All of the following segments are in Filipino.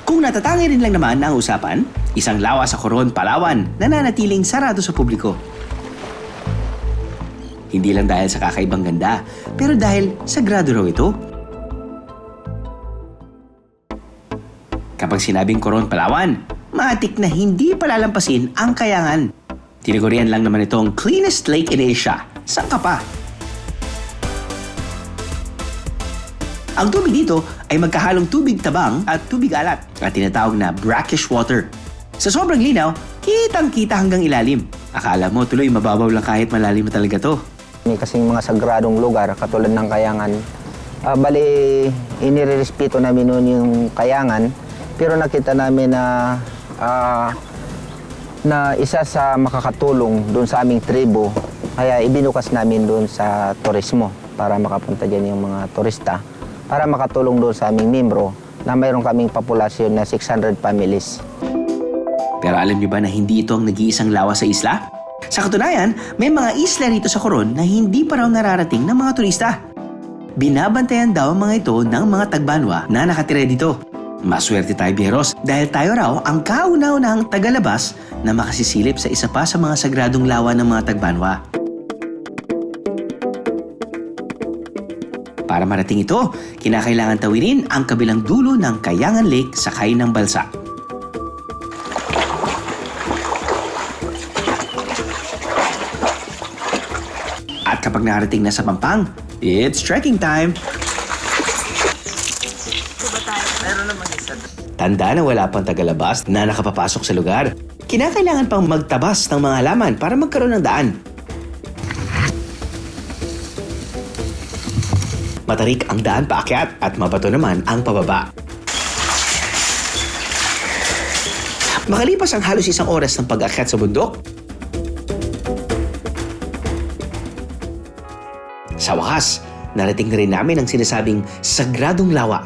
Kung natatangi rin lang naman ang usapan, isang lawa sa Coron, Palawan, nananatiling sarado sa publiko. Hindi lang dahil sa kakaibang ganda, pero dahil sagrado raw ito. Kapag sinabing Coron, Palawan, matik na hindi palalampasin ang Kayangan. Tinagurian lang naman itong cleanest lake in Asia. Saan ka pa? Ang tubig dito ay magkahalong tubig tabang at tubig alat at tinatawag na brackish water. Sa sobrang linaw, kitang-kita hanggang ilalim. Akala mo tuloy mababaw lang kahit malalim na talaga to. May kasing mga sagradong lugar katulad ng Kayangan. Bali, inirerespeto namin noon yung Kayangan, pero nakita namin na isa sa makakatulong doon sa aming tribo, kaya ibinukas namin doon sa turismo para makapunta dyan yung mga turista, para makatulong doon sa aming membro na mayroon kaming populasyon na 600 families. Pero alam niyo ba na hindi ito ang nag-iisang lawa sa isla? Sa katunayan, may mga isla rito sa Coron na hindi pa raw nararating ng mga turista. Binabantayan daw ang mga ito ng mga tagbanwa na nakatira dito. Maswerte tayo, Bieros, dahil tayo raw ang kauna-unahang tagalabas na makasisilip sa isa pa sa mga sagradong lawa ng mga tagbanwa. Para marating ito, kinakailangan tawirin ang kabilang dulo ng Kayangan Lake sakay ng balsa. At kapag nakarating na sa Pampang, it's trekking time! Tanda na wala pang tagalabas na nakapapasok sa lugar. Kinakailangan pang magtabas ng mga halaman para magkaroon ng daan. Matarik ang daan paakyat at mabato naman ang pababa. Makalipas ang halos isang oras ng pag-akyat sa bundok, sa wakas, narating na rin namin ang sinasabing sagradong lawa.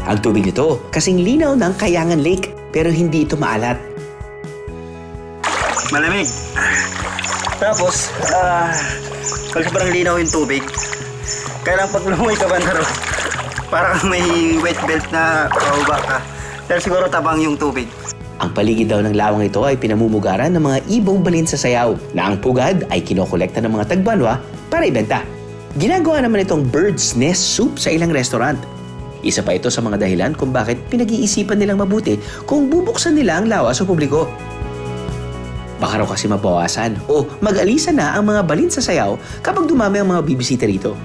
Ang tubig nito kasing linaw ng Kayangan Lake pero hindi ito maalat. Malamig. Tapos, pag sobrang linaw yung tubig, kailangan pag lumoy ka banda ro, para kang may wet belt na pauba ka. Dahil siguro tabang yung tubig. Ang paligid daw ng lawang ito ay pinamumugaran ng mga ibong balin sa sayaw na ang pugad ay kinokolekta ng mga tagbanwa para ibenta. Ginagawa naman itong bird's nest soup sa ilang restaurant. Isa pa ito sa mga dahilan kung bakit pinag-iisipan nilang mabuti kung bubuksan nila ang lawa sa publiko. Baka raw kasi mabawasan o mag-alisan na ang mga balin sa sayaw kapag dumami ang mga bibisita rito.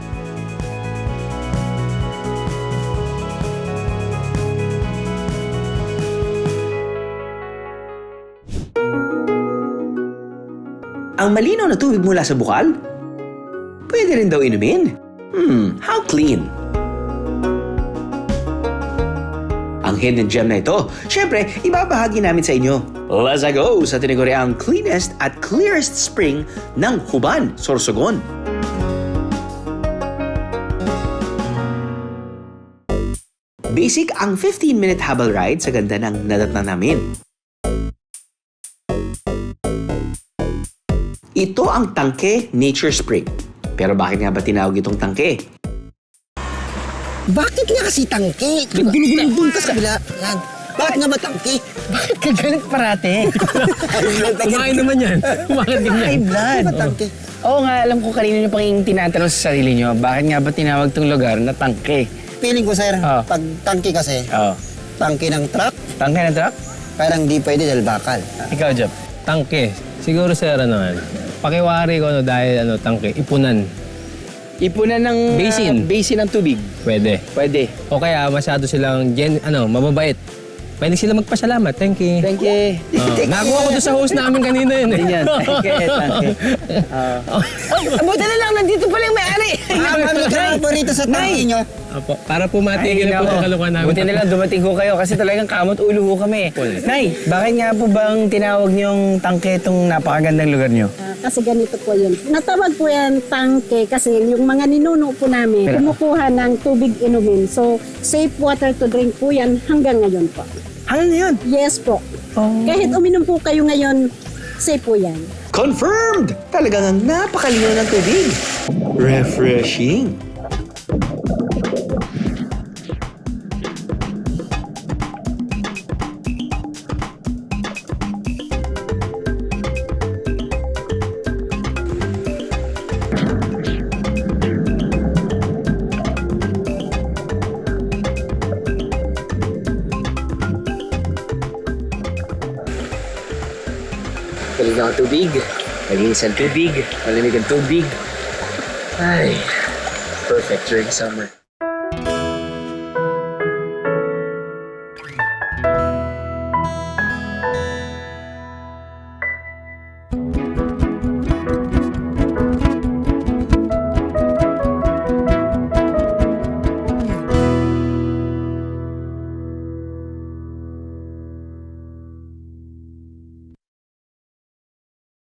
Ang malinaw na tubig mula sa bukal? Pwede rin daw inumin. How clean! Ang hidden gem na ito, syempre, ibabahagi namin sa inyo. Let's go sa tinaguriang cleanest at clearest spring ng Huban, Sorsogon. Basic ang 15-minute habal ride sa ganda ng nadatnan namin. Ito ang Tangke Nature Spring. Pero bakit nga ba tinawag itong tangke? Bakit nga kasi tangke? Gulong-gulong doon ka sa kabila. Yan. Bakit nga ba tangke? Bakit ka galit parate? Kumain naman yan. Kumain din yan. High blood. Bakit tangke? Oo nga, alam ko kanina nyo pang tinatanong sa sarili nyo. Bakit nga ba tinawag tong lugar na tangke? Feeling ko, sir, Oh. pag tangke kasi, Oo. tangke ng truck, Tangke na truck? parang di pwede dahil bakal. Ikaw, Job. Tangke. Siguro sir, pakiwari ko dahil tangke, ipunan. Ipunan ng basin ng tubig. Pwede. Pwede. O kaya masyado silang mababait. Pwede sila magpasalamat. Thank you. Thank you. Nakakuha ko doon sa host namin kanina yun eh. Yan. Tangke. Buti na lang, nandito pala yung may-ari. Kami ka po rito sa tangke nyo. Apo, para po matigil po ang kalukuhan namin. Buti na lang dumating ko kayo kasi talagang kamot ulo ho kami. Nay, bakit nga po bang tinawag niyong tangke itong napakagandang lugar niyo? Kasi ganito po yun. Natawag po yan tangke kasi yung mga ninuno po namin kumukuha ng tubig inumin. So, safe water to drink po yan hanggang ngayon po. Ano na yun? Yes po. Kahit uminom po kayo ngayon, safe po yan. Confirmed! Talagang napakalino ng tubig. Refreshing. Galing ang tubig. Malinis ang tubig. Malamig ang tubig. Ay, perfect during summer.